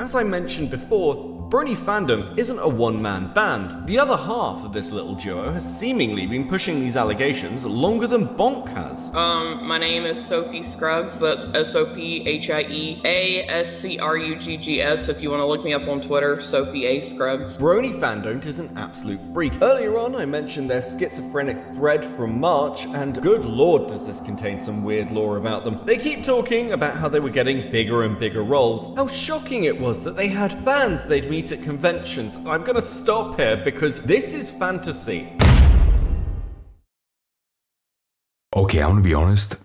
as I mentioned before, Brony Fandont isn't a one-man band. The other half of this little duo has seemingly been pushing these allegations longer than Bonk has. My name is Sophie Scruggs. That's SOPHIEASCRUGGS. If you want to look me up on Twitter, Sophie A. Scruggs. Brony Fandont is an absolute freak. Earlier on, I mentioned their schizophrenic thread from March, and good lord does this contain some weird lore about them. They keep talking about how they were getting bigger and bigger roles, how shocking it was that they had fans they'd meet at conventions. I'm gonna stop here because this is fantasy. Okay, I'm gonna be honest,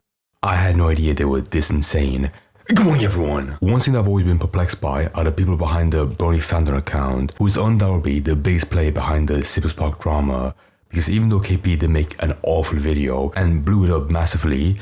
I had no idea they were this insane. Good morning everyone! One thing that I've always been perplexed by are the people behind the Brony Fandont account, who is undoubtedly the biggest player behind the Cypress Park drama, because even though KP did make an awful video and blew it up massively,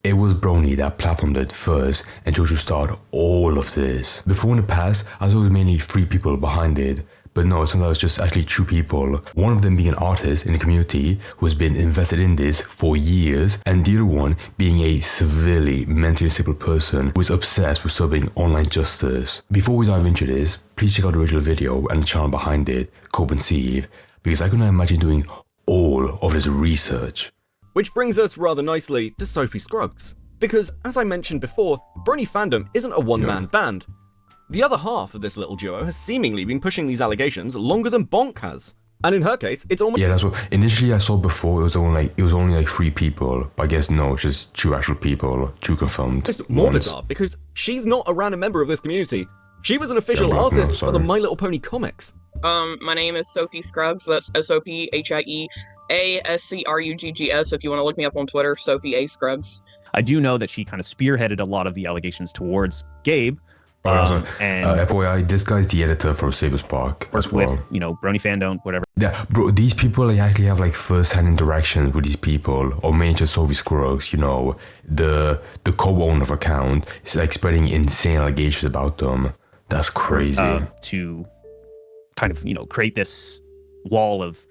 it was Brony that platformed it first and chose to start all of this. Before in the past, I thought it was mainly 3 people behind it, but no, it turns out it's just actually 2 people. One of them being an artist in the community who has been invested in this for years, and the other one being a severely mentally unstable person who is obsessed with serving online justice. Before we dive into this, please check out the original video and the channel behind it, Conceive, because I could not imagine doing all of this research. Which brings us rather nicely to Sophie Scruggs. Because, as I mentioned before, Brony Fandont isn't a one-man band. The other half of this little duo has seemingly been pushing these allegations longer than Bonk has. And in her case, it's almost— Yeah, that's what initially I saw before. It was only like 3 people, but I guess no, it's just 2 actual people, 2 confirmed. It's more bizarre because she's not a random member of this community. She was an official artist for the My Little Pony comics. My name is Sophie Scruggs. That's SOPHIEASCRUGGS. If you want to look me up on Twitter, Sophie A. Scruggs. I do know that she kind of spearheaded a lot of the allegations towards Gabe. And FYI, this guy's the editor for Cypress Park as well. With, Brony Fandont, whatever. Yeah, bro, these people actually have like first-hand interactions with these people, or mainly just Sophie Scruggs, the co-owner of account is like spreading insane allegations about them. That's crazy. To kind of, create this wall of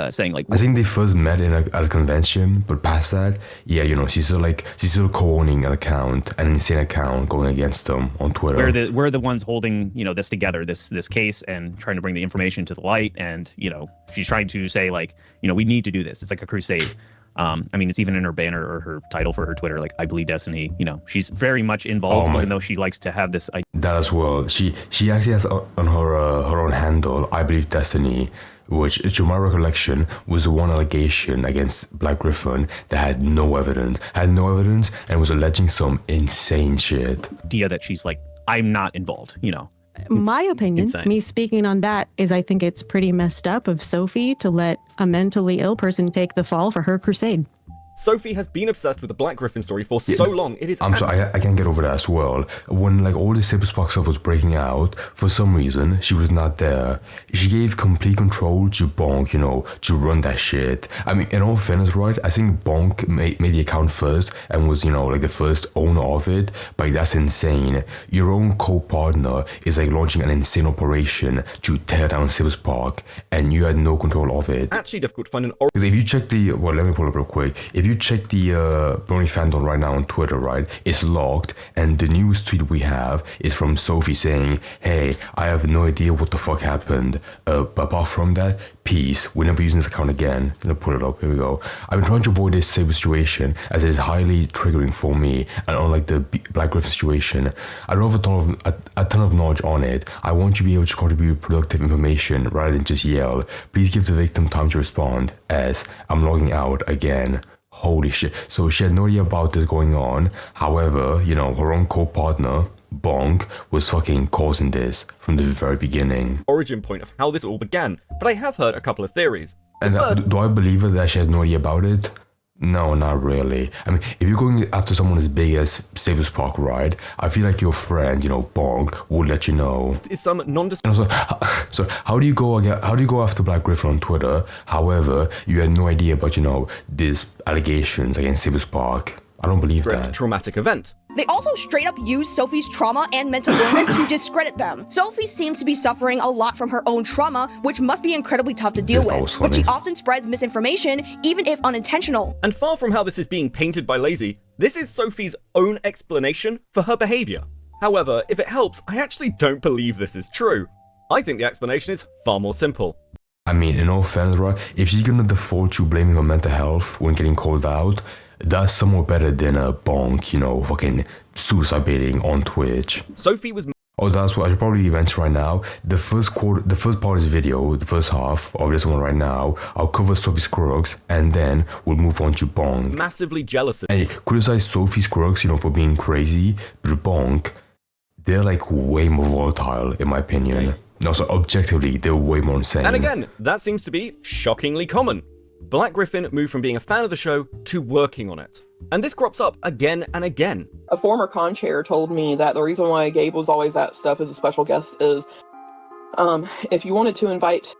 saying like— I think they first met at a convention, but past that, yeah, she's still co-owning an account, an insane account going against them on Twitter. We're the ones holding, this together, this case, and trying to bring the information to the light, and she's trying to say like, we need to do this. It's like a crusade. It's even in her banner or her title for her Twitter, like, I believe Destiny. She's very much involved, even though she likes to have this idea. That as well. She actually has on her own handle, I believe Destiny, which, to my recollection, was the one allegation against Black Griffin that had no evidence, and was alleging some insane shit. Idea that she's like, I'm not involved, My opinion, me speaking on that, is I think it's pretty messed up of Sophie to let a mentally ill person take the fall for her crusade. Sophie has been obsessed with the Black Griffin story for so long. It is— I'm sorry, I can't get over that as well. When all this Cypress Park stuff was breaking out, for some reason, she was not there. She gave complete control to Bonk, to run that shit. In all fairness, right, I think Bonk made the account first and was, the first owner of it. But that's insane. Your own co-partner is launching an insane operation to tear down Cypress Park, and you had no control of it. Actually difficult to find an— Because if you check let me pull up real quick. If you check the Brony Fandont right now on Twitter, right, it's locked, and the newest tweet we have is from Sophie saying, hey, I have no idea what the fuck happened, but apart from that, peace, we're never using this account again. I'm gonna pull it up, here we go. I've been trying to avoid this same situation as it is highly triggering for me, and unlike the Black Griffin situation, I don't have a ton of knowledge on it. I want you to be able to contribute productive information rather than just yell. Please give the victim time to respond, as I'm logging out again. Holy shit. So she had no idea about this going on. However, her own co-partner, Bonk, was fucking causing this from the very beginning. Origin point of how this all began, but I have heard a couple of theories. And do I believe her that she has no idea about it? No, not really. If you're going after someone as big as Cypress Park, right, I feel like your friend, Bonk, would let you know. It's some so how do you go after Black Griffin on Twitter? However, you had no idea about, these allegations against Cypress Park. I don't believe that. Traumatic event. They also straight up use Sophie's trauma and mental illness to discredit them. Sophie seems to be suffering a lot from her own trauma, which must be incredibly tough to deal with, but she often spreads misinformation, even if unintentional. And far from how this is being painted by lazy, this is Sophie's own explanation for her behavior. However, if it helps, I actually don't believe this is true. I think the explanation is far more simple. I mean, in all fairness, right, if she's gonna default to blaming her mental health when getting called out, that's somewhat better than a bonk, you know, fucking suicide baiting on Twitch. Sophie was... Oh, that's what I should probably mention right now. The first part of this video, the first half of this one right now, I'll cover Sophie Scruggs, and then we'll move on to Bonk. massively jealous of... And criticize Sophie Scruggs, you know, for being crazy, but Bonk, they're like way more volatile, in my opinion. Okay. No, so objectively, they're way more insane. And again, that seems to be shockingly common. Black Griffin moved from being a fan of the show to working on it. And this crops up again and again. A former con chair told me that the reason why Gabe was always at stuff as a special guest is if you wanted to invite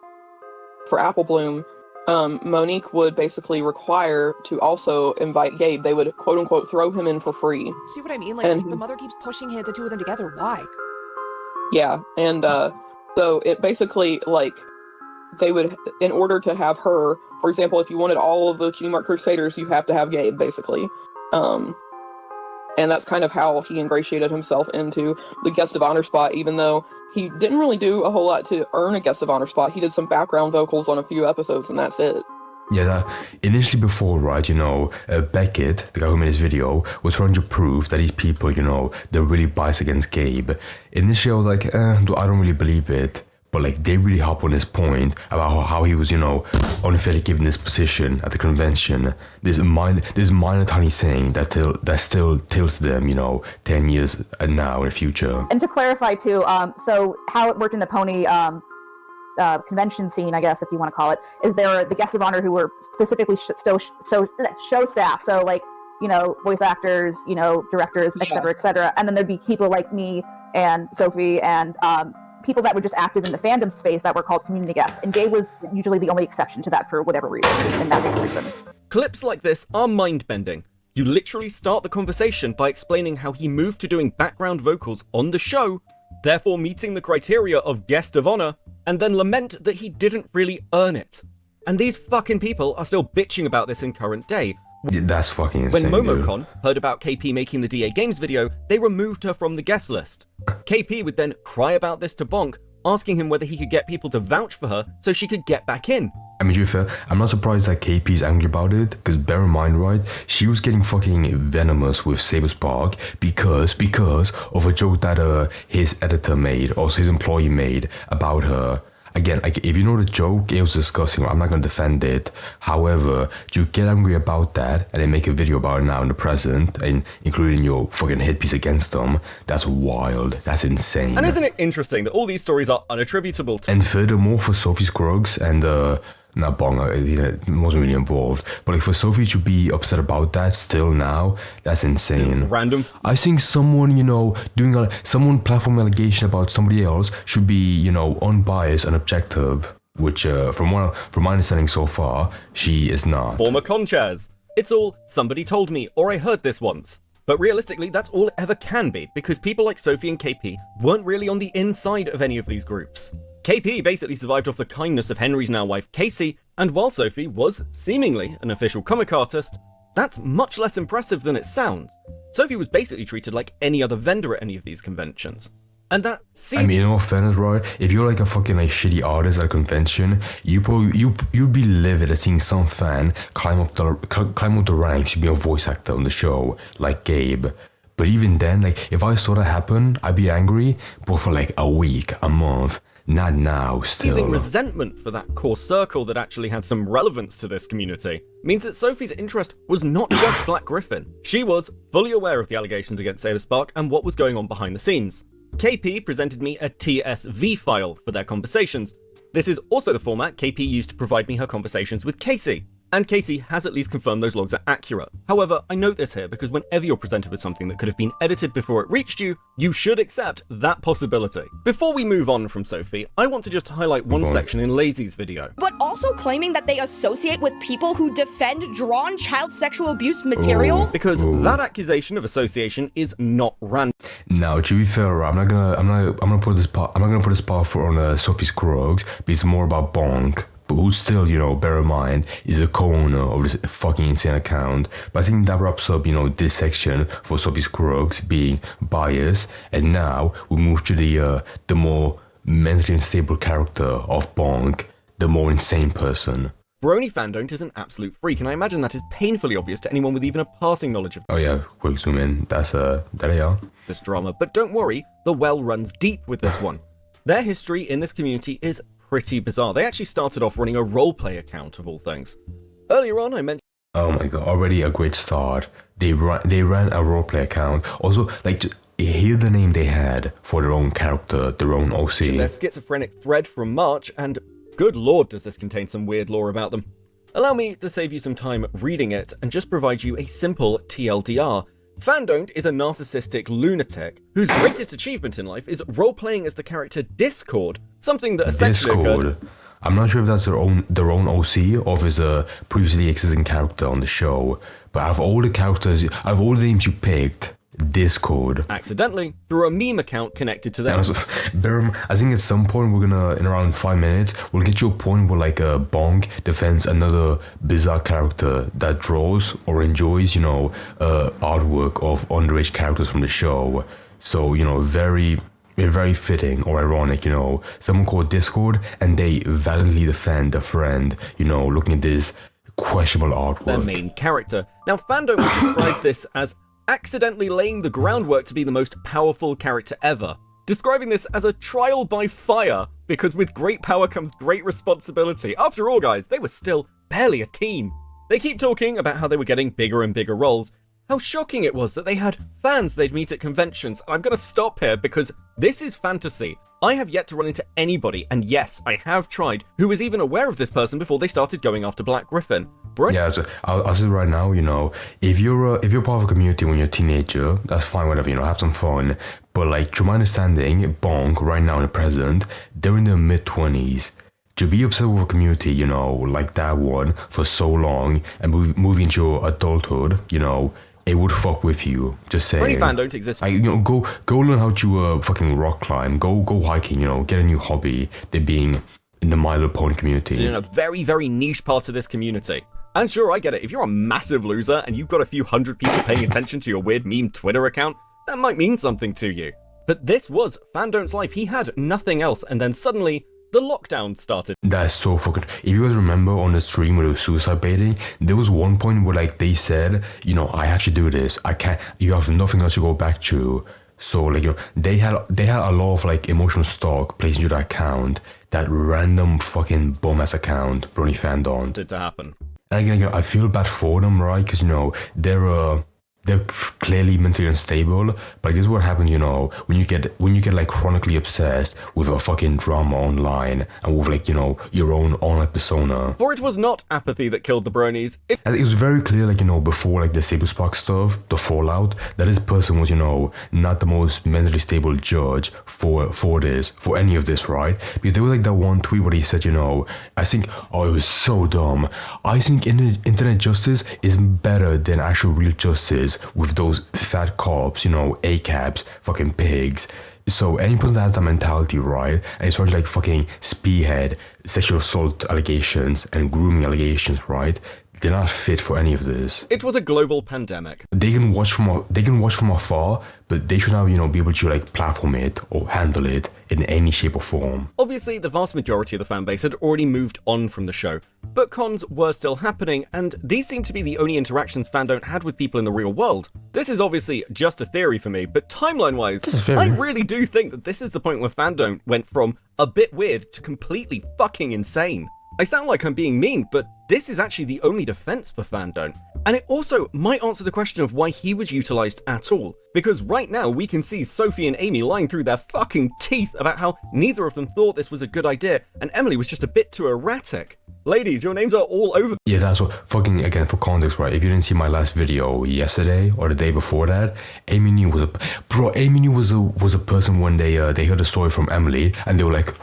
for Apple Bloom, Monique would basically require to also invite Gabe. They would quote unquote throw him in for free. See what I mean? Like, the mother keeps pushing the two of them together. Why? Yeah, and so it basically, like, they would, in order to have her, for example, if you wanted all of the Cutie Mark Crusaders, you have to have Gabe, basically. And that's kind of how he ingratiated himself into the guest of honor spot, even though he didn't really do a whole lot to earn a guest of honor spot. He did some background vocals on a few episodes, and that's it. Yeah, initially before, right, you know, Beckett, the guy who made this video, was trying to prove that these people, you know, they're really biased against Gabe. Initially, I was like, I don't really believe it. But, like, they really hop on this point about how he was, you know, unfairly given this position at the convention. This minor tiny saying that still tilts them, you know, 10 years now in the future. And to clarify, too, so how it worked in the pony convention scene, I guess, if you want to call it, is there are the guests of honor who were specifically show staff. So, like, you know, voice actors, you know, directors, et cetera, et cetera. And then there'd be people like me and Sophie and people that were just active in the fandom space that were called community guests. And Gabe was usually the only exception to that for whatever reason, and that big reason. Clips like this are mind-bending. You literally start the conversation by explaining how he moved to doing background vocals on the show, therefore meeting the criteria of guest of honor, and then lament that he didn't really earn it. And these fucking people are still bitching about this in current day. That's fucking insane. When MomoCon heard about KP making the DA Games video, they removed her from the guest list. KP would then cry about this to Bonk, asking him whether he could get people to vouch for her so she could get back in. I mean, to be fair, I'm not surprised that KP's angry about it, because bear in mind, right, she was getting fucking venomous with Saber Spark because of a joke that his editor made, or his employee made, about her. Again, if you know the joke, it was disgusting. I'm not going to defend it. However, you get angry about that and then make a video about it now in the present, and including your fucking hit piece against them, that's wild. That's insane. And isn't it interesting that all these stories are unattributable to... And furthermore, for Sophie Scruggs and not Bong, he wasn't really involved, but like for Sophie to be upset about that still now, that's insane. Random. I think someone, you know, someone platform allegation about somebody else should be, you know, unbiased and objective, which from my understanding so far, she is not. Former conchairs. It's all somebody told me or I heard this once. But realistically, that's all it ever can be, because people like Sophie and KP weren't really on the inside of any of these groups. KP basically survived off the kindness of Henry's now wife Casey, and while Sophie was, seemingly, an official comic artist, that's much less impressive than it sounds. Sophie was basically treated like any other vendor at any of these conventions. And that I mean, in all fairness, right, if you're like a fucking like shitty artist at a convention, you'd be livid at seeing some fan climb up the ranks to be a voice actor on the show, like Gabe. But even then, like, if I saw that happen, I'd be angry, but for like a week, a month. Not now, still. Feeling resentment for that core circle that actually had some relevance to this community means that Sophie's interest was not just Black Griffin. She was fully aware of the allegations against Saber Spark and what was going on behind the scenes. KP presented me a TSV file for their conversations. This is also the format KP used to provide me her conversations with Casey. And Casey has at least confirmed those logs are accurate. However, I note this here because whenever you're presented with something that could have been edited before it reached you, you should accept that possibility. Before we move on from Sophie, I want to just highlight one section in Lazy's video. But also claiming that they associate with people who defend drawn child sexual abuse material? Because that accusation of association is not random. Now, to be fair, I'm not gonna put this part on Sophie Scruggs, but it's more about Bonk. but who still, bear in mind, is a co-owner of this fucking insane account. But I think that wraps up, this section for Sophie's crux being bias, and now we move to the more mentally unstable character of Bonk, the more insane person. Brony Fandont is an absolute freak, and I imagine that is painfully obvious to anyone with even a passing knowledge of Oh yeah, quick zoom in, there they are. This drama, but don't worry, the well runs deep with this one. Their history in this community is pretty bizarre. They actually started off running a roleplay account of all things. Earlier on, I mentioned... Oh my god, already a great start. They ran a roleplay account. Also, hear the name they had for their own character, their own OC. Their schizophrenic thread from March, and good lord does this contain some weird lore about them. Allow me to save you some time reading it and just provide you a simple TLDR. Fandont is a narcissistic lunatic whose greatest achievement in life is role-playing as the character Discord, something that essentially occurred... I'm not sure if that's their own OC or if it's a previously existing character on the show, but out of all the names you picked, Discord. Accidentally, through a meme account connected to them. I think at some point we're gonna, in around 5 minutes, we'll get to a point where Bonk defends another bizarre character that draws or enjoys, artwork of underage characters from the show. So, very fitting or ironic, someone called Discord and they valiantly defend a friend, looking at this questionable artwork. Their main character. Now, Fandont would describe this as accidentally laying the groundwork to be the most powerful character ever, describing this as a trial by fire, because with great power comes great responsibility. After all, guys, they were still barely a teen. They keep talking about how they were getting bigger and bigger roles, how shocking it was that they had fans they'd meet at conventions. I'm gonna stop here because this is fantasy. I have yet to run into anybody, and yes, I have tried, who was even aware of this person before they started going after Black Griffin. Yeah, so I'll say right now, if you're part of a community when you're a teenager, that's fine, whatever, have some fun. But to my understanding, Bonk, right now in the present, they're in their mid-20s. To be obsessed with a community, like that one, for so long, and moving into your adulthood, it would fuck with you. Just saying. Brony Fandont exists. Go learn how to fucking rock climb. Go hiking. Get a new hobby. They're being in the My Little Pony community. In a very, very niche part of this community. And sure, I get it. If you're a massive loser and you've got a few hundred people paying attention to your weird meme Twitter account, that might mean something to you. But this was Fandont's life. He had nothing else, and then suddenly the lockdown started. That's so fucking... If you guys remember on the stream where they were suicide baiting, there was one point where they said, I have to do this. I can't... You have nothing else to go back to. So they had a lot of emotional stock placed into that account. That random fucking bum-ass account, Brony Fandont. Did to happen. And again, I feel bad for them, right? Because they're clearly mentally unstable, but this is what happens, when you get chronically obsessed with a fucking drama online and with your own online persona. For it was not apathy that killed the Bronies. It was very clear, before the Saber Spark stuff, the fallout, that this person was, not the most mentally stable judge for any of this, right? Because there was that one tweet where he said, I think, it was so dumb. I think internet justice is better than actual real justice with those fat cops, ACABs, fucking pigs. So any person that has that mentality, right, and it's sort of fucking spearhead sexual assault allegations and grooming allegations, right, they're not fit for any of this. It was a global pandemic. They can watch from afar, but they should now, be able to platform it or handle it in any shape or form. Obviously, the vast majority of the fanbase had already moved on from the show, but cons were still happening, and these seemed to be the only interactions Fandont had with people in the real world. This is obviously just a theory for me, but timeline-wise, I really do think that this is the point where Fandont went from a bit weird to completely fucking insane. I sound like I'm being mean, but this is actually the only defense for Fandont. And it also might answer the question of why he was utilized at all. Because right now we can see Sophie and Amy lying through their fucking teeth about how neither of them thought this was a good idea, and Emily was just a bit too erratic. Ladies, your names are all over. Yeah, that's what, fucking, again, for context, right? If you didn't see my last video yesterday or the day before that, Amy New was a person when they heard a story from Emily, and they were like,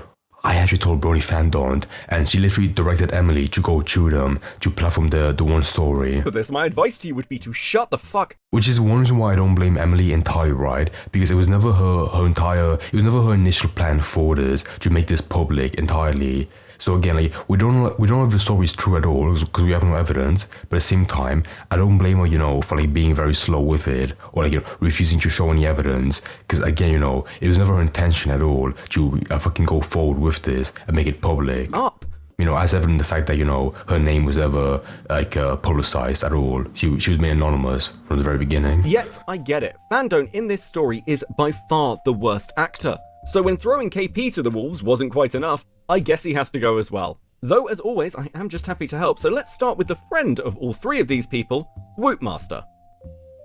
I actually told Brony Fandont, and she literally directed Emily to go to them to platform the one story. For this, my advice to you would be to shut the fuck. Which is one reason why I don't blame Emily entirely, right? Because it was never her initial plan for this, to make this public entirely. So again, like, we don't know if the story is true at all because we have no evidence. But at the same time, I don't blame her, you know, for like being very slow with it or like, you know, refusing to show any evidence. Because again, you know, it was never her intention at all to fucking go forward with this and make it public. Up. You know, as evident the fact that, you know, her name was ever like publicized at all. She was made anonymous from the very beginning. Yet, I get it. Fandont in this story is by far the worst actor. So when throwing KP to the wolves wasn't quite enough, I guess he has to go as well. Though, as always, I am just happy to help. So let's start with the friend of all three of these people, Wootmaster.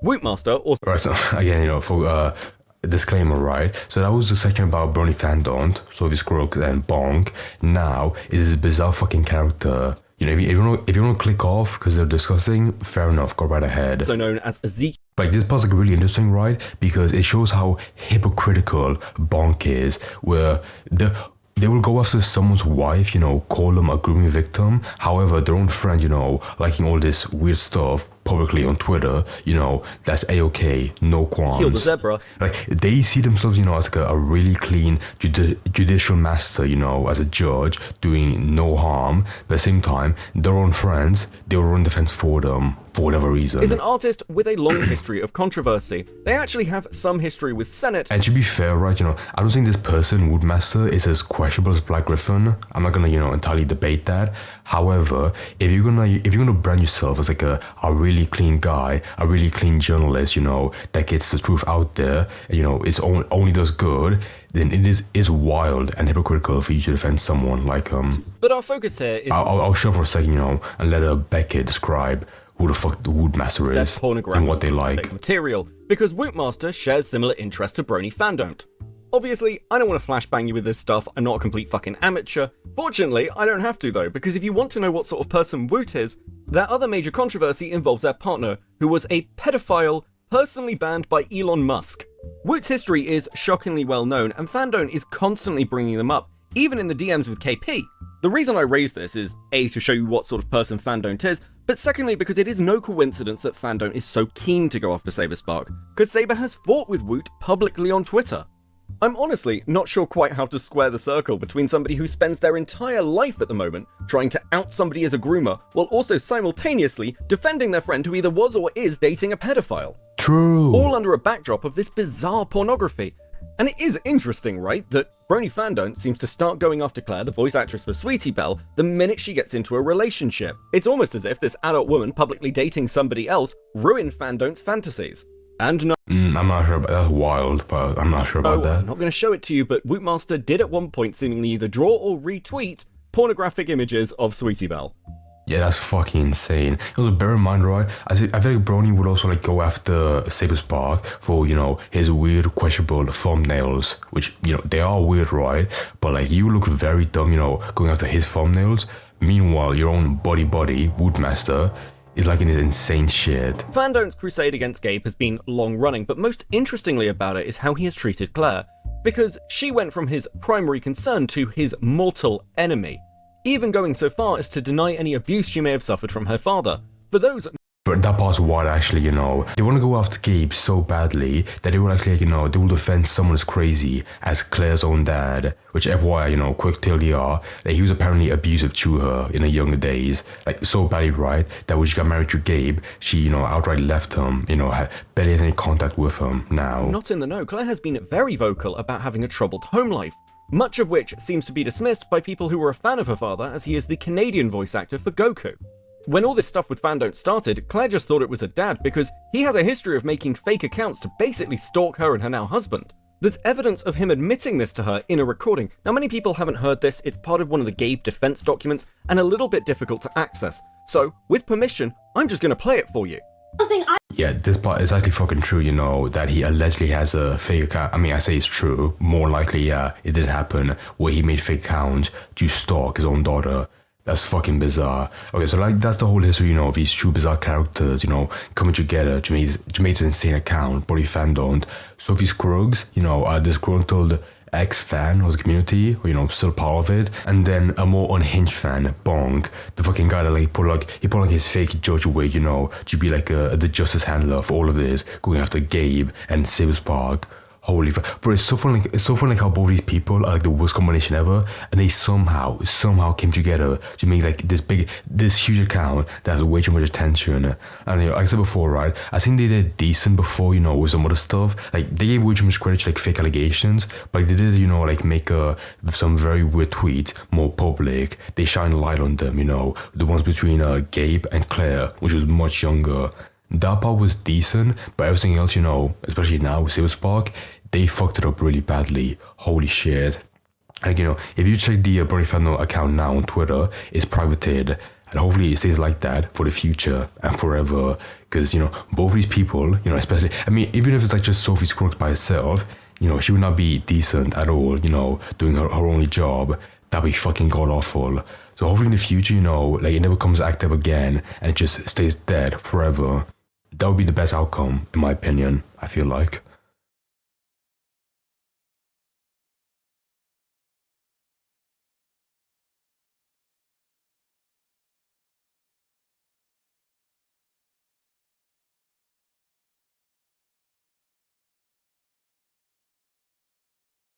Wootmaster, or... Right, so again, you know, for... disclaimer, right? So that was the section about Brony Fandont, Sophie's Crook, and Bonk. Now, it is a bizarre fucking character. You know, if you want to click off because they're disgusting, fair enough, go right ahead. So known as Ezekiel. Like, this part's like really interesting, right? Because it shows how hypocritical Bonk is, where they will go after someone's wife, you know, call them a grooming victim. However, their own friend, you know, liking all this weird stuff publicly on Twitter, you know, that's a-okay, no qualms. Kill the zebra. Like, they see themselves, you know, as like a really clean judicial master, you know, as a judge, doing no harm. But at the same time, their own friends, they will run defense for them, for whatever reason. Is an artist with a long history of controversy. They actually have some history with Senate. And to be fair, right, you know, I don't think this person, Woodmaster, is as questionable as Black Griffin. I'm not gonna, you know, entirely debate that. However, if you're gonna brand yourself as like a really clean guy, a really clean journalist, you know, that gets the truth out there, you know, it's only does good, then it is wild and hypocritical for you to defend someone like But our focus here is... I'll shut up for a second, you know, and let Beckett describe who the fuck the Woodmaster is and what they like. Material, because Wootmaster shares similar interests to Brony Fandont. Obviously, I don't want to flashbang you with this stuff, I'm not a complete fucking amateur. Fortunately, I don't have to though, because if you want to know what sort of person Woot is, their other major controversy involves their partner, who was a pedophile, personally banned by Elon Musk. Woot's history is shockingly well known, and Fandont is constantly bringing them up, even in the DMs with KP. The reason I raise this is A, to show you what sort of person Fandont is, but secondly because it is no coincidence that Fandont is so keen to go after Saberspark, because Saber has fought with Woot publicly on Twitter. I'm honestly not sure quite how to square the circle between somebody who spends their entire life at the moment trying to out somebody as a groomer, while also simultaneously defending their friend who either was or is dating a pedophile. True. All under a backdrop of this bizarre pornography. And it is interesting, right, that Brony Fandont seems to start going after Claire, the voice actress for Sweetie Belle, the minute she gets into a relationship. It's almost as if this adult woman publicly dating somebody else ruined Fandont's fantasies. And no, I'm not sure about that. That's wild, but I'm not sure about that. I'm not going to show it to you, but Wootmaster did at one point seemingly either draw or retweet pornographic images of Sweetie Belle. Yeah, that's fucking insane. Also, bear in mind, right, I feel like Brony would also like go after Saberspark for, you know, his weird, questionable thumbnails, which, you know, they are weird, right? But like, you look very dumb, you know, going after his thumbnails. Meanwhile, your own buddy, Wootmaster, is like in his insane shit. Fandont's crusade against Gabe has been long running, but most interestingly about it is how he has treated Claire, because she went from his primary concern to his mortal enemy, even going so far as to deny any abuse she may have suffered from her father. For those... But that part's what actually, you know, they want to go after Gabe so badly that they will actually, you know, they will defend someone as crazy as Claire's own dad, which FYI, you know, quick TLDR, that he was apparently abusive to her in her younger days, like so badly, right, that when she got married to Gabe, she, you know, outright left him, you know, barely has any contact with him now. Not in the know, Claire has been very vocal about having a troubled home life, much of which seems to be dismissed by people who were a fan of her father, as he is the Canadian voice actor for Goku. When all this stuff with Fandont started, Claire just thought it was a dad because he has a history of making fake accounts to basically stalk her and her now husband. There's evidence of him admitting this to her in a recording. Now, many people haven't heard this, it's part of one of the Gabe defense documents and a little bit difficult to access. So, with permission, I'm just gonna play it for you. Yeah, this part is actually fucking true, you know, that he allegedly has a fake account. I mean, I say it's true. More likely, yeah, it did happen, where he made fake accounts to stalk his own daughter. That's fucking bizarre. Okay, so like, that's the whole history, you know, of these two bizarre characters, you know, coming together to make this insane account, Brony Fandont. Sophie Scruggs, you know, disgruntled ex-fan of the community, you know, still part of it, and then a more unhinged fan, Bonk, the fucking guy that like he put his fake judge wig, you know, to be like the justice handler for all of this, going after Gabe and Saberspark. Holy fuck. Bro, it's so funny. It's so funny how both these people are like the worst combination ever, and they somehow came together to make like this huge account that has way too much attention. And like I said before, right? I think they did decent before, with some other stuff. Like they gave way too much credit to like fake allegations, but they did, like make some very weird tweets more public. They shine light on them, the ones between Gabe and Claire, which was much younger. That part was decent, but everything else, especially now with Silver Spark, they fucked it up really badly. Holy shit. And if you check the Brony Fandont account now on Twitter, it's privated. And hopefully it stays like that for the future and forever. Because, both these people, especially, even if it's like just Sophie's crooks by herself, she would not be decent at all, doing her only job. That'd be fucking god awful. So hopefully in the future, like it never comes active again and it just stays dead forever. That would be the best outcome, in my opinion, I feel like.